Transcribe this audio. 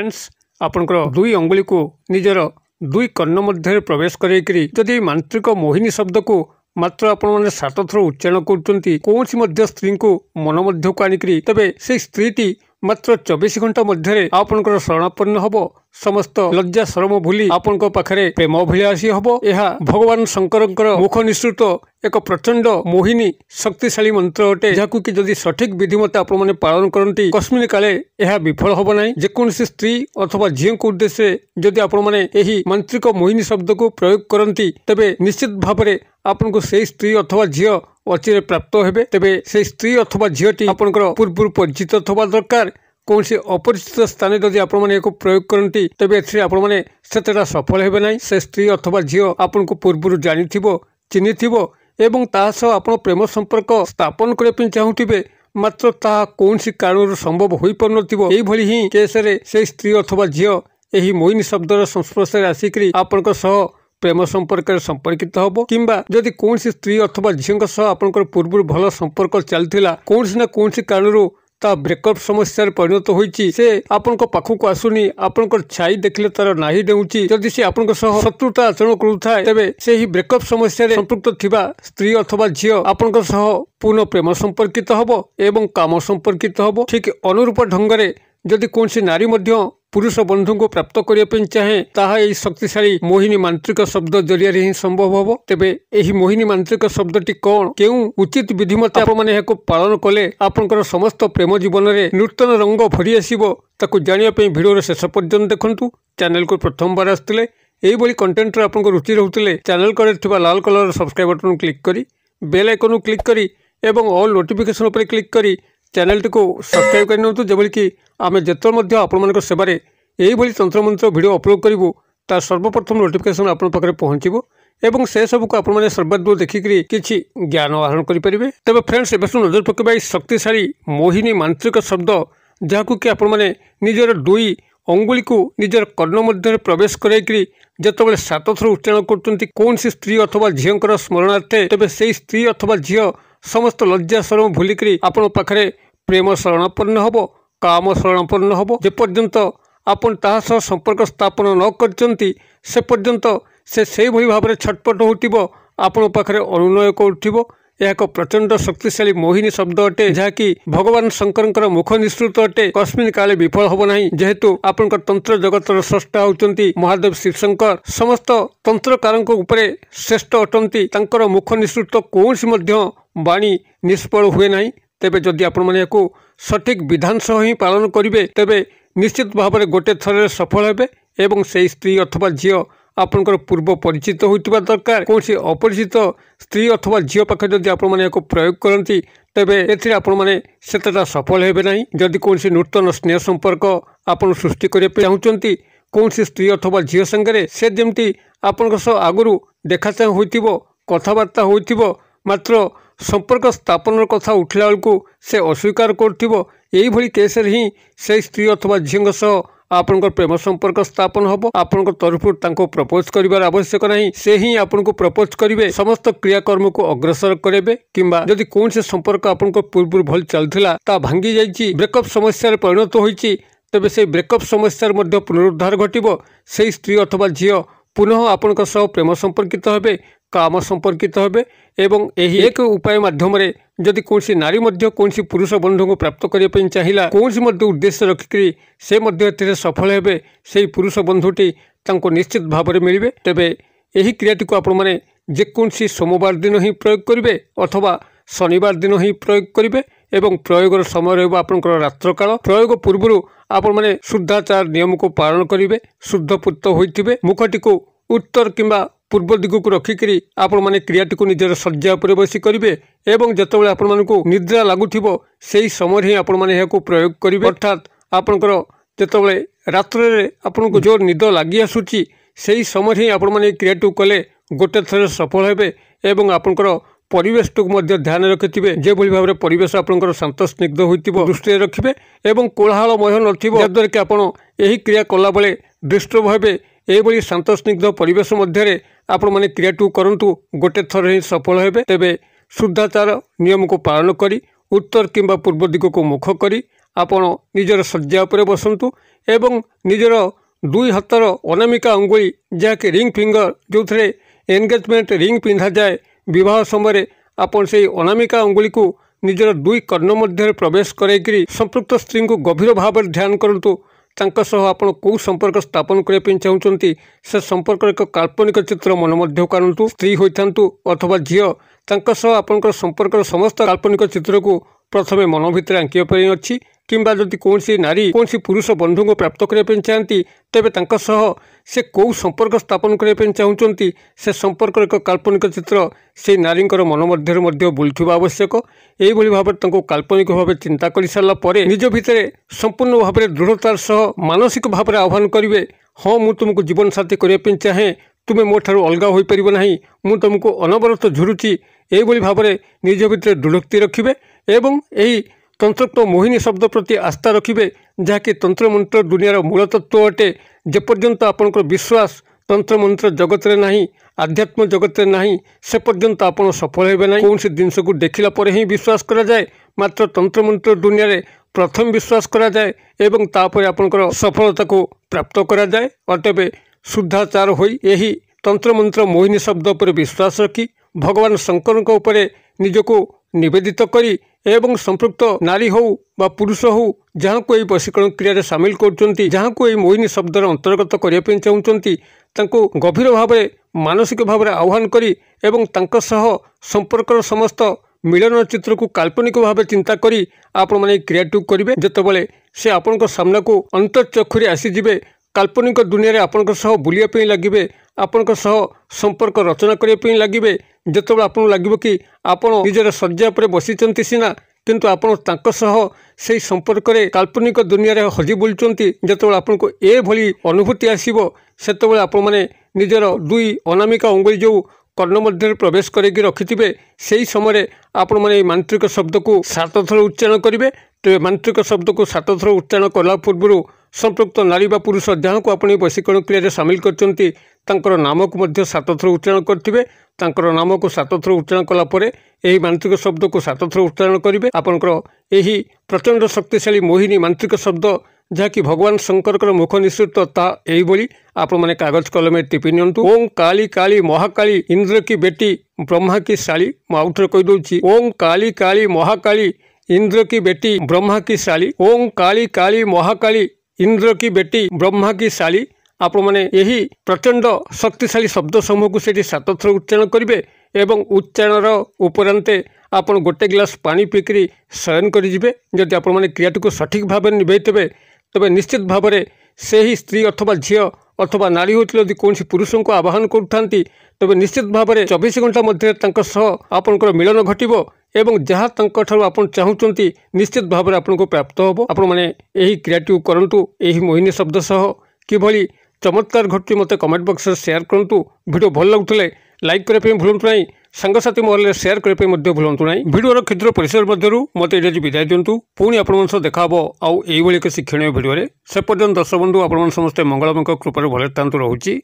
Friends आपनकर दुई अंगुली को निजर दुई कर्ण मध्य प्रवेश करेकरी जदि मांत्रिक मोहिनी शब्द को मात्र आपण मैंने 7 थर उच्चारण करती कौन स्त्री को मन मध्य को आनिकी तेरे से स्त्री मात्र 24 घंटा मध्य आपनकर शरणापन्न हब समस्त लज्जा शरम भूली आपण पाखरे प्रेम अभिलाषी हब। यह भगवान शंकरंकर मुख निसृत एक प्रचंड मोहिनी शक्तिशाली मंत्र अटे जहां कि जदि सठिक विधि मते आपण माने पालन करंती कस्मिन काले यह विफल हब नाही। जेकोसी स्त्री अथवा झील को उद्देश्य जदि आपण माने एही मांत्रिक मोहिनी शब्द को प्रयोग करंती तेबे निश्चित भावरे आपनको से स्त्री अथवा झील अचिरे प्राप्त हेबे। तेबे से स्त्री अथवा झीलटी आपनकर पूर्व परिचित थवा दरकार। कौन से अपरिचित स्थान जदि आपण माने एको प्रयोग करंती तेबे एथि आपण माने सेतेटा सफल हेबे नाही। से स्त्री अथवा झील आपनको पूर्व जानिथिबो चिन्हिथिबो एवं ता सह आपण प्रेम संपर्क स्थापन करबा पई चाहुथिबे मात्र ता कौन सी कारण संभव होई परनथिबो। एई भली ही केसरे से स्त्री अथवा झील एही मोहिनी शब्दर संस्पर्श रे आसीकरी आपनक सह प्रेम संपर्क संपर्कित हबो किंबा जदि कौन सी स्त्री अथवा झील सह आपनकर पूर्व भल संपर्क चलथिला कौन सी ना कौन सी कारण ता ब्रेकअप समस्या परिणत होईची से आपनक पाखक आसुनी आपनकर छाई देखले तार नाही देउची जदि से आपनक सह शत्रुता आचरण करूथाय तेबे से ही ब्रेकअप समस्या रे संपृक्त थिबा स्त्री अथवा झील आपनक सह पूर्ण प्रेम संपर्कित हबो एवं काम संपर्कित हबो। ठीक अनुरूप ढंगरे जदि कौन सी नारी मध्य पुरुष बंधु को प्राप्त करने चाहे ताहा यही शक्तिशाली मोहिनी मांत्रिक शब्द जरिया ही संभव हम। तेबे यही मोहिनी मांत्रिक शब्दटी कौन केउ उचित विधि मते आपण माने याको पालन कले आपनकर समस्त प्रेम जीवन में नूतन रंग भरी आसीबो ताकू जानिया पे वीडियो रे शेष पर्यंत देखंतु। चैनल को प्रथम बार आस्तिले एही बली कंटेंट रे आपनको रुचि रहउतिले चैनल करे थिबा लाल कलर सब्सक्राइब बटन क्लिक करी बेल आइकन क्लिक करी एवं ऑल नोटिफिकेशन पर क्लिक करी चैनल टी को सब्सक्राइब करनियंतु जेबली कि आमे जेतल मध्ये आपण मानक सेबारे एही भली तंत्र मंत्र वीडियो अपलोड करिवु ता सर्वप्रथम नोटिफिकेशन आपण पाखरे पहुंचीबो एवं से सब को आपण माने सर्वादूर देखिकरी किछि ज्ञान आहरण करि परिबे। तबे फ्रेंड्स एबेसु नजर पकेबा शक्तिशाली मोहिनी मांत्रिक शब्द जाकु कि आपण माने निजर दुई अंगुली को निजर कर्ण मध्य प्रवेश करैकरी जेतबेले 7 थर उच्चारण करतंती कौन सी स्त्री अथवा झीलकर स्मरणार्थे तेबे से स्त्री अथवा झील समस्त लज्जा शरम भूलिकरी आपण पाखरे प्रेम शरणापन्न हबो काम शरणापन्न हबो। जे पर्यंत आपण ताहा सह संपर्क स्थापन न करचंती से पर्यंत से भली भाबरे छटपट होतिबो आपण पाखरे अनुनय करथिबो। यह एक प्रचंड शक्तिशाली मोहिनी शब्द अटे जहाँकि भगवान शंकरंकर मुख निसृत अटे कस्मिन काले विफल हब नाही। जेहेतु आपनकर तंत्र जगतर स्रष्टा होचंती महादेव शिवशंकर समस्त तंत्रकारंक उपरे श्रेष्ठ अटंती तांकर मुख निसृत कौनसी मध्य वाणी निष्फल हुए नाही। तेबे जदि आपण माने याको सठिक विधान सह ही पालन करिवे तेबे निश्चित भाव गोटे थर सफल हेबे एवं से स्त्री अथवा झील आपनकर पूर्व परिचित होइतिबा दरकार। कौन सी अपरिचित स्त्री अथवा झील पाखे जदि आपण माने याको प्रयोग करंती तेबे एथिरे आपण माने सेतटा सफल हेबे नाही। जदि कौन सी नूतन स्नेह संपर्क आपण सृष्टि करिया पे चाहुचंती कौन सी स्त्री अथवा झील संगरे से जेमती आपनकर सह आगुरु देखाचाह होइतिबो कथबार्ता होइतिबो मात्र संपर्क स्थापन कथा उठला बेलू से अस्वीकार करथिबो एही भली केस ही से स्त्री अथवा झील सह आपनकर प्रेम संपर्क स्थापन हबो। आपनकर तरफ तांको प्रपोज करिवार आवश्यक नहीं से ही आपनको प्रपोज करिवे समस्त क्रियाकर्म को अग्रसर करेबे किंबा जदि कौन से संपर्क आपनको पूर्व भल चलथिला ता भांगी जाईची ब्रेकअप समस्या रे परिणत होईची तेबे से ब्रेकअप समस्या रे मध्य पुनरुद्धार घटिबो। से स्त्री अथवा झील पुनः आपनकर सह प्रेम संपर्कित हेबे काम संपर्कित हेबे एवं एही एक उपाय माध्यम रे जदि कौन नारी मध्य कौन पुरुष बंधु को प्राप्त करने चाहिला कौन मध्य उद्देश्य रखिक से मध्य सफल हेबे से पुरुष बंधुटी तांको निश्चित भाव में मिले। तेबे यही क्रियाटी को आपण माने जेकोसी सोमवार दिन ही प्रयोग करेंगे अथवा शनिवार दिन ही प्रयोग करेंगे एवं प्रयोगर समय रहिबो आपनकर रात्र काल। प्रयोग पूर्व आपण माने शुद्धाचार नियम को पालन करेंगे शुद्धपुत होइथिबे मुखटी को उत्तर किंबा पूर्व दिग को रखिकी आपण माने क्रियाटी को निजर शज्या पर बसी करेंगे एवं जितेबाला आपण मानकु निद्रा लगुथिबो सेही समय ही आपण माने याको प्रयोग करेंगे। अर्थात आपनकर जितेबाला रात्रे आपनको जो निद लगी आसुची सेही समय ही आपण माने क्रियाटी कले गोटे थर सफल हेबे एवं आपनकर परिवेश को ध्यान रखिथे जे भली भाव परिवेश आपनकर शांत स्निग्ध होइतिबो दृष्टि रखिबे एवं कोलाहलमय नथिबो जद्वारा कि आपण एही क्रिया कला बेले डिस्टर्ब हेबे एभली शांत स्निग्ध परिवेश मध्य आपण माने क्रियाटू करंतु गोटे थर ही सफल हेबे। तेबे शुद्धाचार नियम को पालन करी उत्तर किंबा पूर्व दिग को मुख करी आपण निजर शज्या उपरे बसंतु एवं निजर दुई हाथर अनामिका अंगुली जहाँकि रिंग फिंगर जो थे एंगेजमेंट रिंग पिंधा जाए विवाह समय आपण से अनामिका अंगुली को निजर दुई कर्ण मध्य प्रवेश कराइकरी संपृक्त स्त्री को गभीर भाव में ध्यान करंतु तांका सह आपण को संपर्क स्थापन करने चाहते से संपर्क एक काल्पनिक चित्र मन मध्य करंतु स्त्री होइथांतु अथवा झियो तांका सह आपनकर संपर्क समस्त काल्पनिक चित्र को प्रथमे मन भितर आंकिया पई अछि किंबा जदि कौन नारी कौन पुरुष बंधु को प्राप्त करने चाहती तेबे तांका सह से कौ संपर्क स्थापन करने चाहते से संपर्क एक काल्पनिक चित्र से नारी मन मध्य बुलुवा आवश्यक यही भाव में काल्पनिक भाव चिंता कर सारा पर निज भितर संपूर्ण भाव में दृढ़तार सह मानसिक भाव में आह्वान करेंगे हाँ मु तुमको जीवन साथी करने चाहे तुम्हें मो ठारू अलग हो पार ना मु तुमको अनवरत झुरुची यही भाव में निज भितर दृढ़ोक्ति रखिए एवं यही तंत्रोक्त मोहिनी शब्द प्रति आस्था रखिए जहाँकि तंत्र मंत्र दुनियार मूल तत्व अटे जेपर्यंत आपंकर विश्वास तंत्र मंत्र जगत रे नहीं आध्यात्म जगत रे नहीं से पर्यंत आप सफल हेबे नहीं कौन जिनस को देखला पर ही विश्वास करा जाए मात्र तंत्र मंत्र दुनिया रे प्रथम विश्वास करा जाए एवं तापर आपंकर सफलता को प्राप्त करा जाए अतएव शुद्धाचार होई यही तंत्र मंत्र मोहिनी शब्द पर विश्वास रखी भगवान शंकर उपरे निजको निवेदित करी एवं संपृक्त नारी हो बा पुरुष हो जहाँ को यही वशीकरण क्रिया सामिल कर जहाँ को यही मोहिनी शब्दर अंतर्गत करने चाहते गभीर भाव में मानसिक भाव में आह्वान करी एवं तांका सह संपर्कर समस्त मिलन चित्र को काल्पनिक भाव चिंता करी आपण माने क्रियाटिव करेंगे जितेबाला से आपण सामना को अंतर्चक्षुरी आसीजे काल्पनिक दुनिया रे आपण सह बुलिया लगे आपण सह संपर्क रचना करने लगे जितेबाला आपन लगे कि आपण निजर शज्या पर बसी सीना किंतु आपण तांका सह से संपर्क रे काल्पनिक दुनिया रे हजी बुलुचंती जितेबाला आपन को ए भली अनुभूति आसीबो सेतेबाला आपण माने निजर दुई अनामिका अंगुली जो कर्ण मध्य प्रवेश करके रखिथिबे सेही समय आपण माने मांत्रिक शब्द को 7 थर उच्चारण करेंगे तेज मांत्रिक शब्द को 7 थर उच्चारण कला पूर्व संपृक्त नारी बा पुरुष जहाँ को अपनी वशीकरण क्रिया सामिल करचंती तांकर नाम को मध्य 7 थर उच्चारण करथिबे तांकर नाम को 7 थर उच्चारण कला परे एही मांत्रिक शब्द को 7 थर उच्चारण करेंगे आपनकर एही प्रचंड शक्तिशाली मोहिनी मांत्रिक शब्द जहाँकि भगवान शंकर मुख निश्चित ता यही बोली आप मैंने कागज कलम टिपि नियंतु ओं काली काली महाकाली इंद्र की बेटी ब्रह्मा की साली मुझे कहीदे ओं काली काली महाकाली इंद्र की बेटी ब्रह्मा की साली ओं काली काली महाकाली इंद्र की बेटी ब्रह्मा की साली आप मैंने यही प्रचंड शक्तिशाली शब्द समूह को सेठी 7 थर उच्चारण करेंगे एवं उच्चारण उपरांते आपण गोटे गिलास पानी पीकरी शयन करेंगे जदि आप क्रियाटी को सठिक भाव में निभेते तबे निश्चित भाव में से ही स्त्री अथवा झील अथवा नारी होती कौन पुरुष को आवाहन करुँच तेज निश्चित भाव में 24 घंटा मध्य आपंकर मिलन घटव एवं जहाँ आप चाहते निश्चित भाव में आपको प्राप्त हम आपण मैंने यही क्रियाटी करूँ यही मोहिनी शब्द सह किभली चमत्कार घटी मत कमेंट बॉक्स में शेयर करूँ वीडियो भल लगुले लाइक करने भूलु ना सांगसाथी महल शेयर करने भूलु ना वीडियोर क्षुद्र परिसर मध्य मत ये विदाय दिंतु पुणी आपण देखा आउ एक शिक्षणीय भिडियो से पर्यंत दर्शक बंधु आपण समस्ते मंगलमय कृपार भले रोचे।